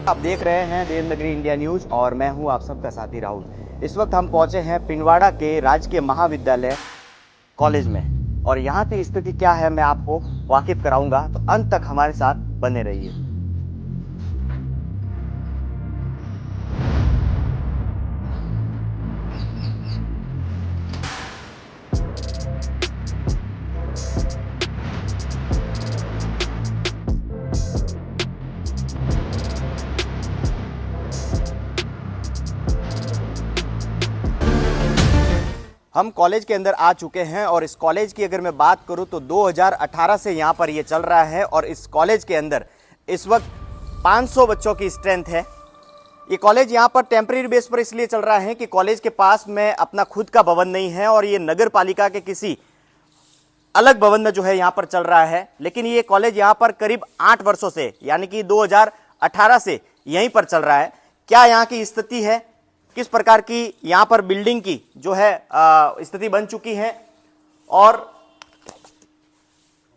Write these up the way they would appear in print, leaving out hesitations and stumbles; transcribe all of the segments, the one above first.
आप देख रहे हैं देवनगरी इंडिया न्यूज और मैं हूं आप सबका साथी राहुल। इस वक्त हम पहुंचे हैं पिंडवाड़ा के राजकीय महाविद्यालय कॉलेज में और यहां की स्थिति क्या है मैं आपको वाकिफ कराऊंगा, तो अंत तक हमारे साथ बने रहिए। हम कॉलेज के अंदर आ चुके हैं और इस कॉलेज की अगर मैं बात करूं तो 2018 से यहां पर ये चल रहा है और इस कॉलेज के अंदर इस वक्त 500 बच्चों की स्ट्रेंथ है। ये कॉलेज यहां पर टेम्परेरी बेस पर इसलिए चल रहा है कि कॉलेज के पास में अपना खुद का भवन नहीं है और ये नगर पालिका के किसी अलग भवन में जो है यहां पर चल रहा है। लेकिन ये कॉलेज यहां पर करीब 8 वर्षों से यानी कि 2018 से यहीं पर चल रहा है। क्या यहाँ की स्थिति है, किस प्रकार की यहां पर बिल्डिंग की जो है स्थिति बन चुकी है और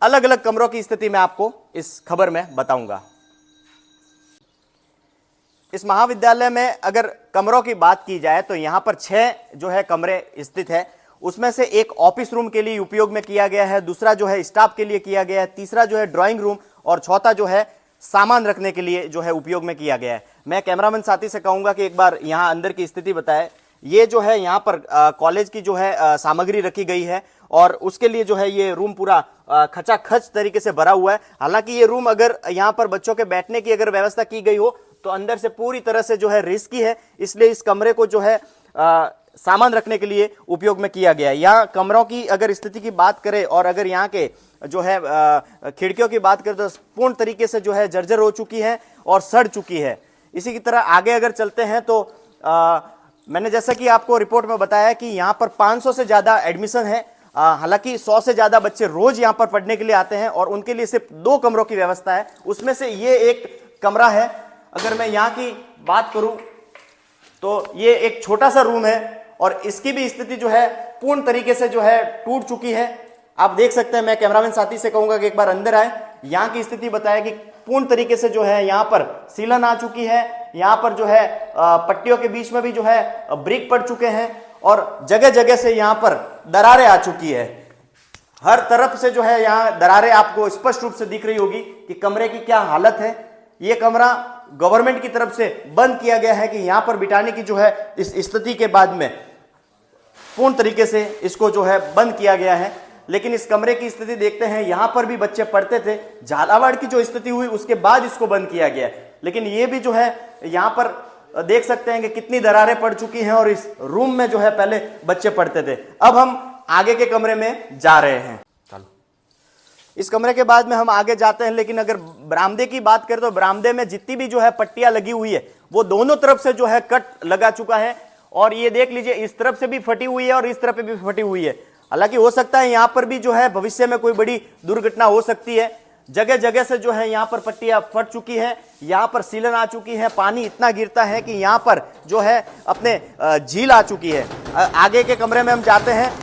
अलग अलग कमरों की स्थिति मैं आपको इस खबर में बताऊंगा। इस महाविद्यालय में अगर कमरों की बात की जाए तो यहां पर 6 जो है कमरे स्थित है। उसमें से एक ऑफिस रूम के लिए उपयोग में किया गया है, दूसरा जो है स्टाफ के लिए किया गया है, तीसरा जो है ड्राइंग रूम और चौथा जो है सामान रखने के लिए जो है उपयोग में किया गया है। मैं कैमरामैन साथी से कहूंगा कि एक बार यहां अंदर की स्थिति बताए। ये जो है यहां पर कॉलेज की जो है सामग्री रखी गई है और उसके लिए जो है ये रूम पूरा खचाखच तरीके से भरा हुआ है। हालांकि ये रूम अगर यहां पर बच्चों के बैठने की अगर व्यवस्था की गई हो तो अंदर से पूरी तरह से जो है रिस्की है, इसलिए इस कमरे को जो है सामान रखने के लिए उपयोग में किया गया है। यहाँ कमरों की अगर स्थिति की बात करें और अगर यहाँ के जो है खिड़कियों की बात करें तो पूर्ण तरीके से जो है जर्जर हो चुकी है और सड़ चुकी है। इसी की तरह आगे अगर चलते हैं तो मैंने जैसा कि आपको रिपोर्ट में बताया कि यहाँ पर 500 से ज्यादा एडमिशन है। हालांकि 100 से ज्यादा बच्चे रोज यहाँ पर पढ़ने के लिए आते हैं और उनके लिए सिर्फ 2 कमरों की व्यवस्था है। उसमें से ये एक कमरा है। अगर मैं यहाँ की बात करूं तो ये एक छोटा सा रूम है और इसकी भी स्थिति जो है पूर्ण तरीके से जो है टूट चुकी है। आप देख सकते हैं, मैं कैमरामैन साथी से कहूंगा कि एक बार अंदर आए। यहाँ की स्थिति बताया कि पूर्ण तरीके से जो है यहाँ पर सीलन आ चुकी है, यहाँ पर जो है पट्टियों के बीच में भी जो है ब्रिक पड़ चुके हैं और जगह जगह से यहाँ पर दरारें आ चुकी है। हर तरफ से जो है यहाँ दरारें आपको स्पष्ट रूप से दिख रही होगी कि कमरे की क्या हालत है। ये कमरा गवर्नमेंट की तरफ से बंद किया गया है कि यहां पर बिठाने की जो है इस स्थिति के बाद में पूर्ण तरीके से इसको जो है बंद किया गया है। लेकिन इस कमरे की स्थिति देखते हैं, यहां पर भी बच्चे पढ़ते थे। झालावाड़ की जो स्थिति हुई उसके बाद इसको बंद किया गया, लेकिन ये भी जो है यहां पर देख सकते हैं कि कितनी दरारें पड़ चुकी हैं और इस रूम में जो है पहले बच्चे पढ़ते थे। अब हम आगे के कमरे में जा रहे हैं। इस कमरे के बाद में हम आगे जाते हैं, लेकिन अगर बरामदे की बात करें तो बरामदे में जितनी भी जो है पट्टियां लगी हुई है वो दोनों तरफ से जो है कट लगा चुका है और ये देख लीजिए इस तरफ से भी फटी हुई है और इस तरफ भी फटी हुई है। हालांकि हो सकता है यहां पर भी जो है भविष्य में कोई बड़ी दुर्घटना हो सकती है। जगह जगह से जो है यहाँ पर पट्टियां फट चुकी है, यहाँ पर सीलन आ चुकी है, पानी इतना गिरता है कि यहाँ पर जो है अपने झील आ चुकी है। आगे के कमरे में हम जाते हैं।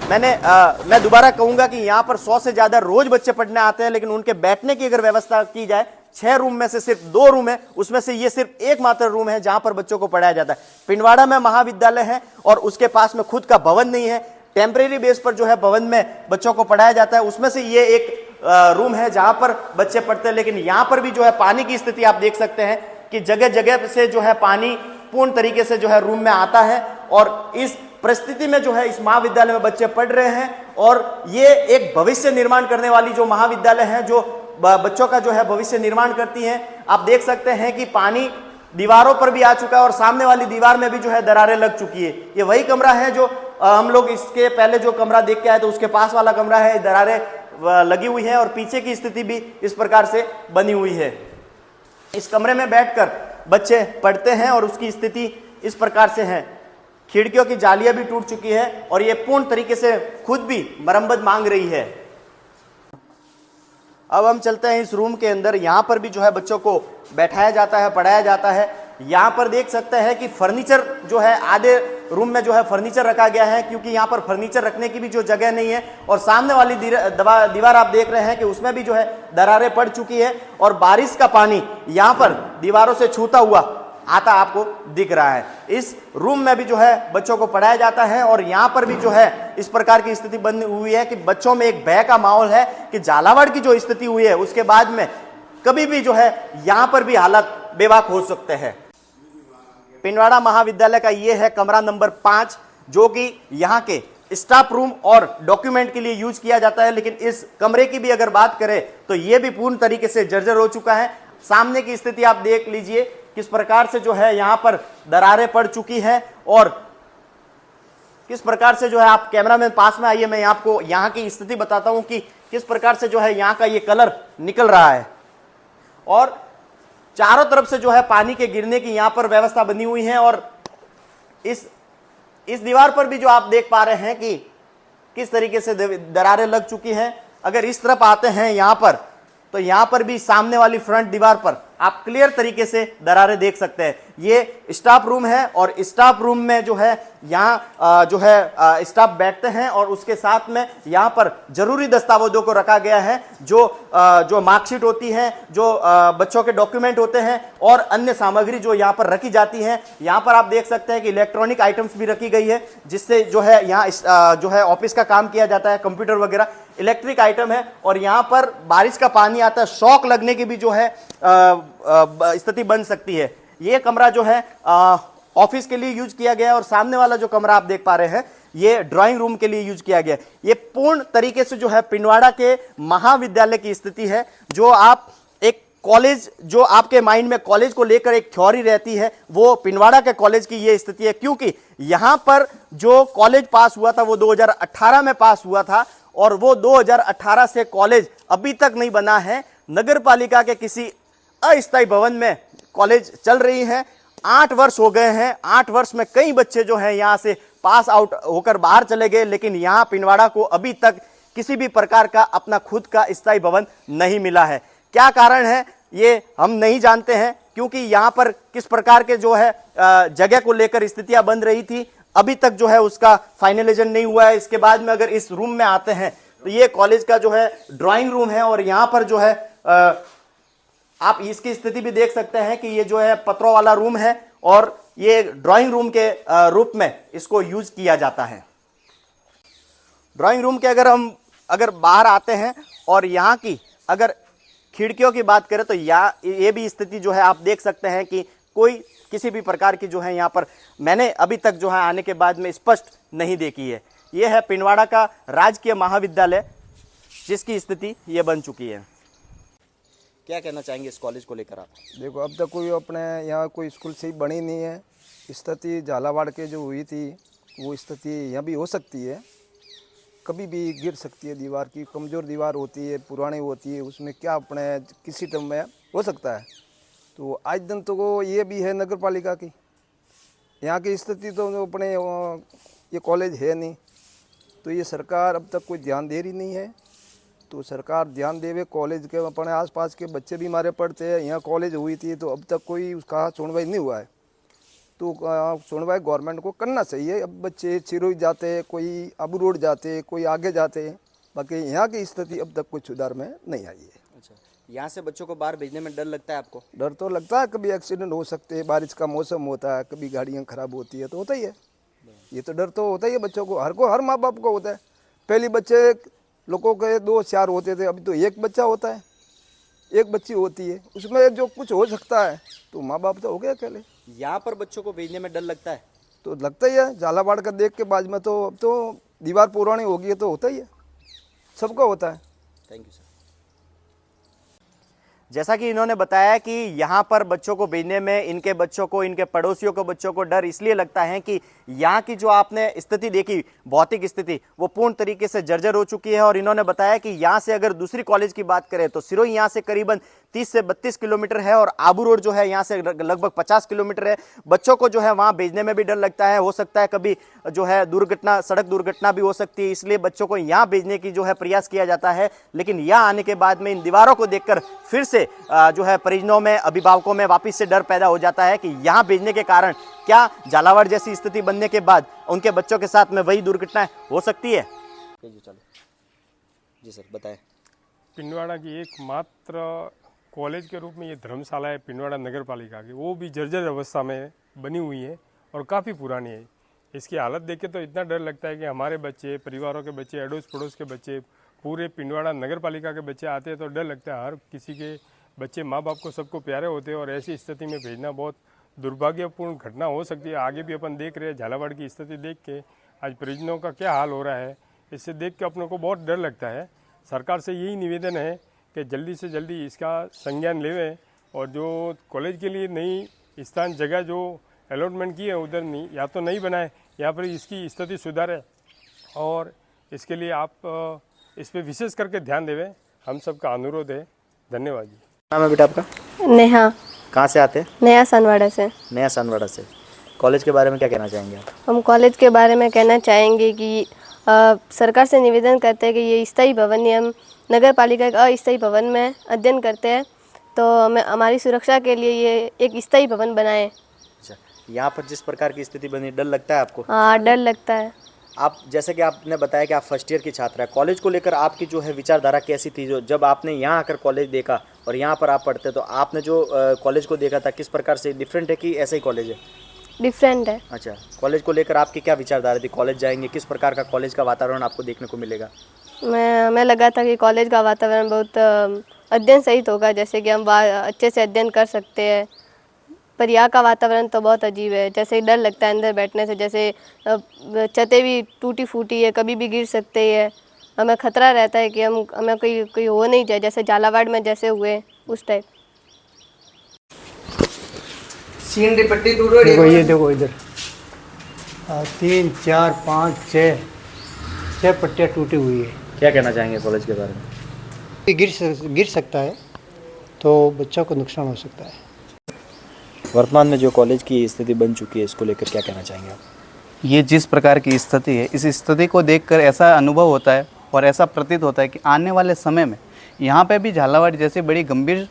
मैं दोबारा कहूंगा कि यहाँ पर 100 से ज्यादा रोज बच्चे पढ़ने आते हैं, लेकिन उनके बैठने की अगर व्यवस्था की जाए 6 रूम में से सिर्फ 2 रूम है, उसमें से ये सिर्फ एकमात्र रूम है जहां पर बच्चों को पढ़ाया जाता है। पिंडवाड़ा में महाविद्यालय है और उसके पास में खुद का भवन नहीं है। टेम्परेरी बेस पर जो है भवन में बच्चों को पढ़ाया जाता है, उसमें से ये एक रूम है जहां पर बच्चे पढ़ते हैं। लेकिन यहां पर भी जो है पानी की स्थिति आप देख सकते हैं कि जगह जगह से जो है पानी पूर्ण तरीके से जो है रूम में आता है और इस परिस्थिति में जो है इस महाविद्यालय में बच्चे पढ़ रहे हैं और ये एक भविष्य निर्माण करने वाली जो महाविद्यालय है जो बच्चों का जो है भविष्य निर्माण करती है। आप देख सकते हैं कि पानी दीवारों पर भी आ चुका है और सामने वाली दीवार में भी जो है दरारें लग चुकी है। ये वही कमरा है जो हम लोग इसके पहले जो कमरा देख के आए तो उसके पास वाला कमरा है। दरारें लगी हुई है और पीछे की स्थिति भी इस प्रकार से बनी हुई है। इस कमरे में बैठकर बच्चे पढ़ते हैं और उसकी स्थिति इस प्रकार से है। खिड़कियों की जालियां भी टूट चुकी है और ये पूर्ण तरीके से खुद भी मरम्मत मांग रही है। अब हम चलते हैं इस रूम के अंदर। यहाँ पर भी जो है बच्चों को बैठाया जाता है, पढ़ाया जाता है। यहाँ पर देख सकते हैं कि फर्नीचर जो है आधे रूम में जो है फर्नीचर रखा गया है, क्योंकि यहाँ पर फर्नीचर रखने की भी जो जगह नहीं है। और सामने वाली दीवार आप देख रहे हैं कि उसमें भी जो है दरारें पड़ चुकी है और बारिश का पानी यहाँ पर दीवारों से छूता हुआ आता आपको दिख रहा है। इस रूम में भी जो है बच्चों को पढ़ाया जाता है और यहाँ पर भी जो है इस प्रकार की स्थिति बनी हुई है कि बच्चों में एक भय का माहौल है कि झालावाड़ की जो स्थिति हुई है उसके बाद में कभी भी जो है यहाँ पर भी हालात बेबाक हो सकते हैं। पिंडवाड़ा महाविद्यालय का ये है कमरा नंबर 5, जो कि यहाँ के स्टाफ रूम और डॉक्यूमेंट के लिए यूज किया जाता है। लेकिन इस कमरे की भी अगर बात करें तो ये भी पूर्ण तरीके से जर्जर हो चुका है। सामने की स्थिति आप देख लीजिए किस प्रकार से जो है यहाँ पर दरारें पड़ चुकी है और किस प्रकार से जो है, आप कैमरामैन पास में आइए, मैं आपको यहाँ की स्थिति बताता हूं कि किस प्रकार से जो है यहाँ का ये कलर निकल रहा है और चारों तरफ से जो है पानी के गिरने की यहाँ पर व्यवस्था बनी हुई है। और इस दीवार पर भी जो आप देख पा रहे हैं कि किस तरीके से दरारें लग चुकी हैं। अगर इस तरफ आते हैं यहाँ पर तो यहाँ पर भी सामने वाली फ्रंट दीवार पर आप क्लियर तरीके से दरारें देख सकते हैं। ये स्टाफ रूम है और स्टाफ रूम में जो है यहाँ जो है स्टाफ बैठते हैं और उसके साथ में यहाँ पर जरूरी दस्तावेजों को रखा गया है, जो मार्कशीट होती है, जो बच्चों के डॉक्यूमेंट होते हैं और अन्य सामग्री जो यहाँ पर रखी जाती है। यहाँ पर आप देख सकते हैं कि इलेक्ट्रॉनिक आइटम्स भी रखी गई है, जिससे जो है यहाँ जो है ऑफिस का काम किया जाता है, कंप्यूटर वगैरह इलेक्ट्रिक आइटम है। और यहाँ पर बारिश का पानी आता है, शॉक लगने की भी जो है स्थिति बन सकती है। ये कमरा जो है ऑफिस के लिए यूज किया गया है और सामने वाला जो कमरा आप देख पा रहे हैं ये ड्राइंग रूम के लिए यूज किया गया है। ये पूर्ण तरीके से जो है पिंडवाड़ा के महाविद्यालय की स्थिति है। जो आप एक कॉलेज, जो आपके माइंड में कॉलेज को लेकर एक थ्योरी रहती है, वो पिंडवाड़ा के कॉलेज की ये स्थिति है। क्योंकि यहां पर जो कॉलेज पास हुआ था वो 2018 में पास हुआ था और वो 2018 से कॉलेज अभी तक नहीं बना है। नगर पालिका के किसी अस्थायी भवन में कॉलेज चल रही है। 8 वर्ष हो गए हैं। 8 वर्ष में कई बच्चे जो हैं यहां से पास आउट होकर बाहर चले गए, लेकिन यहां पिंडवाड़ा को अभी तक किसी भी प्रकार का अपना खुद का स्थायी भवन नहीं मिला है। क्या कारण है ये हम नहीं जानते हैं, क्योंकि यहां पर किस प्रकार के जो है जगह को लेकर स्थितियां बन रही थी, अभी तक जो है उसका फाइनलाइजेशन नहीं हुआ है। इसके बाद में अगर इस रूम में आते हैं तो ये कॉलेज का जो है ड्राइंग रूम है और यहां पर जो है आप इसकी स्थिति भी देख सकते हैं कि ये जो है पत्रों वाला रूम है और ये ड्राइंग रूम के रूप में इसको यूज किया जाता है। ड्राइंग रूम के अगर बाहर आते हैं और यहाँ की अगर खिड़कियों की बात करें तो ये भी स्थिति जो है आप देख सकते हैं कि कोई किसी भी प्रकार की जो है यहाँ पर मैंने अभी तक जो है आने के बाद में स्पष्ट नहीं देखी है। ये है पिंडवाड़ा का राजकीय महाविद्यालय, जिसकी स्थिति ये बन चुकी है। क्या कहना चाहेंगे इस कॉलेज को लेकर आप? देखो, अब तक कोई अपने यहाँ कोई स्कूल से ही बनी नहीं है। स्थिति झालावाड़ के जो हुई थी वो स्थिति यहाँ भी हो सकती है, कभी भी गिर सकती है। दीवार की कमज़ोर दीवार होती है, पुरानी होती है, उसमें क्या अपने किसी टाइम में हो सकता है। तो आज दिन तो वो ये भी है नगर पालिका की, यहाँ की स्थिति तो अपने ये कॉलेज है नहीं, तो ये सरकार अब तक कोई ध्यान दे रही नहीं है। तो सरकार ध्यान देवे, कॉलेज के अपने आसपास के बच्चे भी हमारे पढ़ते हैं। यहाँ कॉलेज हुई थी तो अब तक कोई उसका सुनवाई नहीं हुआ है। तो सुनवाई गवर्नमेंट को करना चाहिए। अब बच्चे चिरोई जाते हैं, कोई अबू रोड जाते हैं, कोई आगे जाते हैं। बाकी यहाँ की स्थिति अब तक कुछ सुधार में नहीं आई है। अच्छा, यहाँ से बच्चों को बाहर भेजने में डर लगता है आपको? डर तो लगता है, कभी एक्सीडेंट हो सकते हैं, बारिश का मौसम होता है, कभी गाड़ियाँ खराब होती है, तो होता ही है। ये तो डर तो होता ही है बच्चों को, हर माँ बाप को होता है। पहले बच्चे लोगों के 2-4 होते थे, अभी तो एक बच्चा होता है, एक बच्ची होती है, उसमें जो कुछ हो सकता है तो माँ बाप तो हो गया अकेले। यहाँ पर बच्चों को भेजने में डर लगता है? तो लगता ही है, झालावाड़ का देख के बाद में तो अब तो दीवार पुरानी होगी तो होता ही है, सबका होता है। Thank you sir. जैसा कि इन्होंने बताया कि यहाँ पर बच्चों को भेजने में इनके बच्चों को, इनके पड़ोसियों को बच्चों को डर इसलिए लगता है कि यहाँ की जो आपने स्थिति देखी, भौतिक स्थिति, वो पूर्ण तरीके से जर्जर हो चुकी है। और इन्होंने बताया कि यहाँ से अगर दूसरी कॉलेज की बात करें तो सिरोही यहाँ से करीबन 30 से 32 किलोमीटर है और आबू रोड जो है यहाँ से लगभग 50 किलोमीटर है। बच्चों को जो है वहाँ भेजने में भी डर लगता है, हो सकता है कभी जो है दुर्घटना, सड़क दुर्घटना भी हो सकती है, इसलिए बच्चों को यहाँ भेजने की जो है प्रयास किया जाता है। लेकिन यहाँ आने के बाद में इन दीवारों को देखकर फिर से जो है परिजनों में, अभिभावकों में वापिस से डर पैदा हो जाता है कि यहाँ भेजने के कारण क्या झालावाड़ जैसी स्थिति बनने के बाद उनके बच्चों के साथ में वही दुर्घटनाएं हो सकती है? जी चलो, जी सर बताएं। पिंडवाड़ा की एकमात्र कॉलेज के रूप में ये धर्मशाला है पिंडवाड़ा नगर पालिका की, वो भी जर्जर अवस्था में बनी हुई है और काफ़ी पुरानी है। इसकी हालत देख के तो इतना डर लगता है कि हमारे बच्चे, परिवारों के बच्चे, अड़ोस पड़ोस के बच्चे, पूरे पिंडवाड़ा नगर पालिका के बच्चे आते हैं तो डर लगता है। हर किसी के बच्चे माँ बाप को सबको प्यारे होते हैं और ऐसी स्थिति में भेजना बहुत दुर्भाग्यपूर्ण घटना हो सकती है। आगे भी अपन देख रहे हैं झालावाड़ की स्थिति देख के, आज परिजनों का क्या हाल हो रहा है, इससे देख के अपनों को बहुत डर लगता है। सरकार से यही निवेदन है कि जल्दी से जल्दी इसका संज्ञान लेवें और जो कॉलेज के लिए नई स्थान जगह जो अलॉटमेंट की है उधर नहीं, या तो नहीं बनाए या फिर इसकी स्थिति सुधारे और इसके लिए आप इस पर विशेष करके ध्यान देवें, हम सबका अनुरोध है। धन्यवाद जी। नाम है बेटा आपका? नेहा। कहाँ से आते हैं? नया सनवाड़ा से। नया सनवाड़ा से। कॉलेज के बारे में क्या कहना चाहेंगे आप? हम कॉलेज के बारे में कहना चाहेंगे कि सरकार से निवेदन करते हैं कि ये स्थायी भवन ही हम नगर पालिका के अस्थायी भवन में अध्ययन करते हैं, तो हमें हमारी सुरक्षा के लिए ये एक स्थायी भवन बनाए। अच्छा, यहाँ पर जिस प्रकार की स्थिति बनी, डर लगता है आपको? हाँ, डर लगता है। आप जैसे कि आपने बताया कि आप फर्स्ट ईयर की छात्रा है, कॉलेज को लेकर आपकी जो है विचारधारा कैसी थी? जो जब आपने यहाँ आकर कॉलेज देखा और यहाँ पर आप पढ़ते तो आपने जो कॉलेज को देखा था किस प्रकार से डिफरेंट है कि ऐसा ही कॉलेज है? डिफरेंट है। अच्छा, कॉलेज को लेकर आपकी क्या विचारधारा थी? कॉलेज जाएंगे, किस प्रकार का कॉलेज का वातावरण आपको देखने को मिलेगा? हमें लगा था कि कॉलेज का वातावरण बहुत अध्ययन सहित होगा, जैसे कि हम अच्छे से अध्ययन कर सकते हैं, पर यहाँ का वातावरण तो बहुत अजीब है। जैसे डर लगता है अंदर बैठने से, जैसे छतें भी टूटी फूटी है, कभी भी गिर सकते हैं। हमें खतरा रहता है कि हमें कोई हो नहीं जाए, जैसे झालावाड़ में जैसे हुए उस टाइप। सीनरी पट्टी टूट रही देखो, ये देखो इधर 3 4 5 6 पट्टियाँ टूटी हुई है। क्या कहना चाहेंगे कॉलेज के बारे में? ये गिर सकता है तो बच्चों को नुकसान हो सकता है। वर्तमान में जो कॉलेज की स्थिति बन चुकी है, इसको लेकर क्या कहना चाहेंगे आप? ये जिस प्रकार की स्थिति है, इस स्थिति को देखकर ऐसा अनुभव होता है और ऐसा प्रतीत होता है कि आने वाले समय में यहाँ पे भी झालावाड़ जैसी बड़ी गंभीर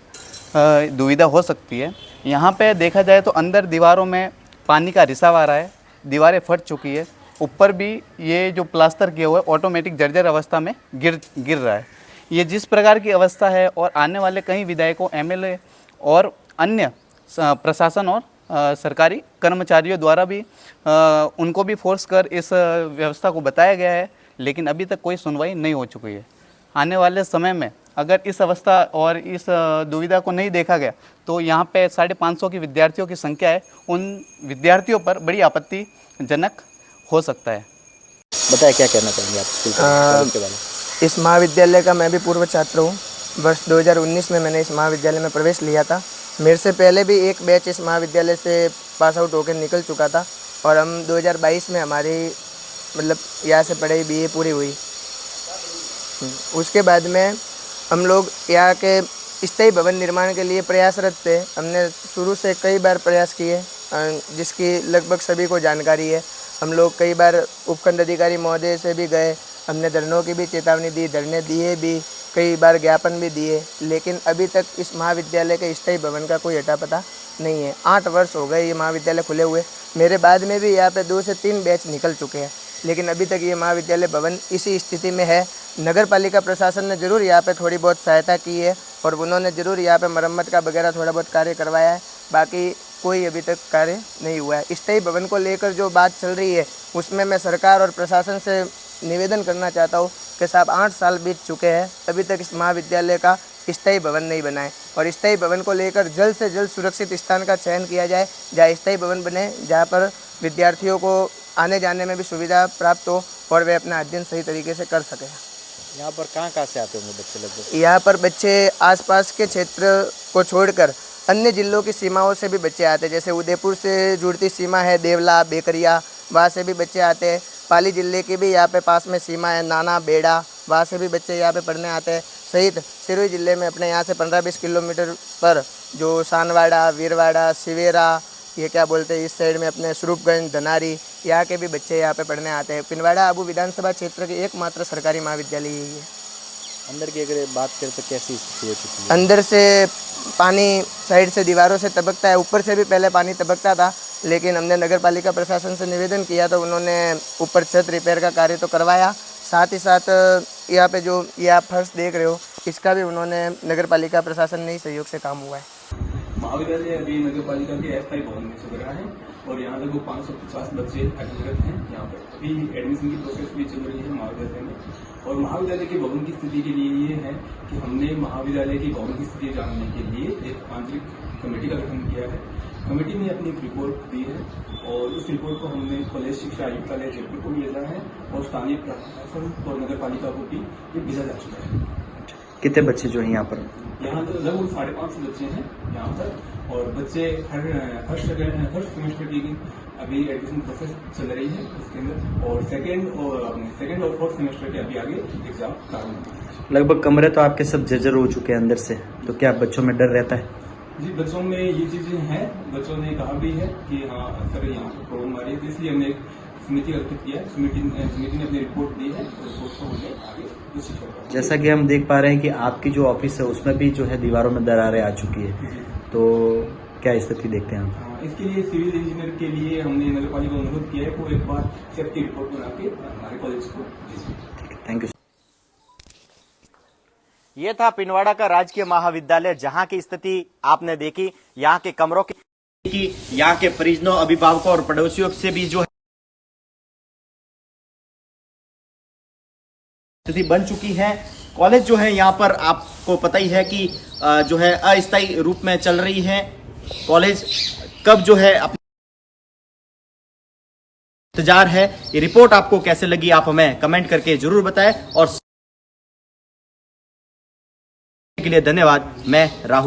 दुविधा हो सकती है। यहाँ पे देखा जाए तो अंदर दीवारों में पानी का रिसाव आ रहा है, दीवारें फट चुकी है, ऊपर भी ये जो प्लास्टर किया हुआ है ऑटोमेटिक जर्जर अवस्था में गिर रहा है। ये जिस प्रकार की अवस्था है और आने वाले कई विधायकों, एमएलए और अन्य प्रशासन और सरकारी कर्मचारियों द्वारा भी उनको भी फोर्स कर इस व्यवस्था को बताया गया है, लेकिन अभी तक कोई सुनवाई नहीं हो चुकी है। आने वाले समय में अगर इस अवस्था और इस दुविधा को नहीं देखा गया तो यहाँ पे 550 की विद्यार्थियों की संख्या है, उन विद्यार्थियों पर बड़ी आपत्तिजनक हो सकता है। बताया क्या कहना चाहेंगे आप कॉलेज के बारे में? इस महाविद्यालय का मैं भी पूर्व छात्र हूँ। वर्ष 2019 में मैंने इस महाविद्यालय में प्रवेश लिया था। मेरे से पहले भी एक बैच इस महाविद्यालय से पास आउट होकर निकल चुका था और हम 2022 में हमारी मतलब यहाँ से पढ़ाई BA पूरी हुई। उसके बाद में हम लोग यहाँ के स्थायी भवन निर्माण के लिए प्रयासरत थे। हमने शुरू से कई बार प्रयास किए, जिसकी लगभग सभी को जानकारी है। हम लोग कई बार उपखंड अधिकारी महोदय से भी गए, हमने धरनों की भी चेतावनी दी, धरने दिए भी, कई बार ज्ञापन भी दिए, लेकिन अभी तक इस महाविद्यालय के स्थायी भवन का कोई अता पता नहीं है। 8 वर्ष हो गए ये महाविद्यालय खुले हुए। मेरे बाद में भी यहाँ पे 2 से 3 बैच निकल चुके हैं, लेकिन अभी तक ये महाविद्यालय भवन इसी स्थिति में है। नगर पालिका प्रशासन ने ज़रूर यहाँ पे थोड़ी बहुत सहायता की है और उन्होंने ज़रूर यहाँ पे मरम्मत का वगैरह थोड़ा बहुत कार्य करवाया है, बाकी कोई अभी तक कार्य नहीं हुआ है। स्थायी भवन को लेकर जो बात चल रही है उसमें मैं सरकार और प्रशासन से निवेदन करना चाहता हूँ कि साहब 8 साल बीत चुके हैं, अभी तक इस महाविद्यालय का स्थायी भवन नहीं बना है और स्थायी भवन को लेकर जल्द से जल्द सुरक्षित स्थान का चयन किया जाए, जहाँ स्थायी भवन बने, जहाँ पर विद्यार्थियों को आने जाने में भी सुविधा प्राप्त हो और वे अपना अध्ययन सही तरीके से कर सकें। यहाँ पर कहाँ से आते होंगे बच्चे लगभग? यहाँ पर बच्चे आसपास के क्षेत्र को छोड़कर अन्य जिलों की सीमाओं से भी बच्चे आते हैं, जैसे उदयपुर से जुड़ती सीमा है देवला, बेकरिया, वहाँ से भी बच्चे आते हैं। पाली जिले की भी यहाँ पे पास में सीमा है नाना, बेड़ा, वहाँ से भी बच्चे यहाँ पे पढ़ने आते हैं। सहित सिरोही जिले में अपने यहाँ से 15-20 किलोमीटर पर जो सानवाड़ा, वीरवाड़ा, सिवेरा, ये क्या बोलते हैं इस साइड में अपने स्वरूपगंज, धनारी, यहाँ के भी बच्चे यहाँ पे पढ़ने आते हैं। पिंडवाड़ा आबू विधानसभा क्षेत्र की एकमात्र सरकारी महाविद्यालय यही है। अंदर की अगर बात करें तो कैसी स्थिति हो चुकी है? अंदर से पानी साइड से दीवारों से टपकता है, ऊपर से भी पहले पानी टपकता था, लेकिन हमने नगर पालिका प्रशासन से निवेदन किया तो उन्होंने ऊपर छत रिपेयर का कार्य तो करवाया, साथ ही साथ यहाँ पे जो ये आप फर्श देख रहे हो इसका भी उन्होंने नगर पालिका प्रशासन ने ही सहयोग से काम हुआ है। महाविद्यालय अभी नगर पालिका के अस्थायी भवन में चल रहा है और यहाँ लगभग 550 बच्चे अध्ययनरत हैं। यहाँ पर अभी एडमिशन की प्रोसेस भी चल रही है महाविद्यालय में। और महाविद्यालय के भवन की स्थिति के लिए ये है कि हमने महाविद्यालय की भवन की स्थिति जानने के लिए एक आंतरिक कमेटी का गठन किया है। कमेटी ने अपनी एक रिपोर्ट दी है और उस रिपोर्ट को हमने कॉलेज शिक्षा आयुक्तालय जयपुर को भेजा है और स्थानीय प्रशासन और नगर पालिका को भी ये भेजा जा चुका है। कितने बच्चे जो है यहाँ पर? यहाँ लगभग 550 बच्चे हैं यहाँ पर और बच्चे हर सेमेस्टर की अभी एडमिशन प्रोसेस चल रही है उसके अंदर और सेकेंड और फोर्थ सेमेस्टर के अभी आगे एग्जाम प्रारंभ होंगे। लगभग कमरे तो आपके सब जर्जर हो चुके हैं अंदर से, तो क्या बच्चों में डर रहता है? जी, बच्चों में ये चीजें हैं, बच्चों ने कहा भी है कि हाँ सर यहाँ पर प्रॉब्लम आ रही है, तो इसलिए हमने एक समिति गठित किया है। समिति ने अपनी रिपोर्ट दी है, रिपोर्ट को हमने आगे। जैसा कि हम देख पा रहे हैं कि आपकी जो ऑफिस है उसमें भी जो है दीवारों में दरारें आ चुकी है, तो क्या स्थिति देखते हैं आप? इसके लिए सिविल इंजीनियर के लिए हमने नगर पालिका को अनुरोध किया है वो एक बार सेफ्टी रिपोर्ट बना के हमारे कॉलेज को भेजें। Thank you. ये था पिनवाड़ा का राजकीय महाविद्यालय, जहां की स्थिति आपने देखी। यहाँ के कमरों की, यहाँ के परिजनों, अभिभावकों और पड़ोसियों से भी जो स्थिति बन चुकी है। कॉलेज जो है यहाँ पर आपको पता ही है कि जो है अस्थायी रूप में चल रही है। कॉलेज कब जो है इंतजार है। ये रिपोर्ट आपको कैसे लगी आप हमें कमेंट करके जरूर बताएं और के लिए धन्यवाद। मैं राहुल।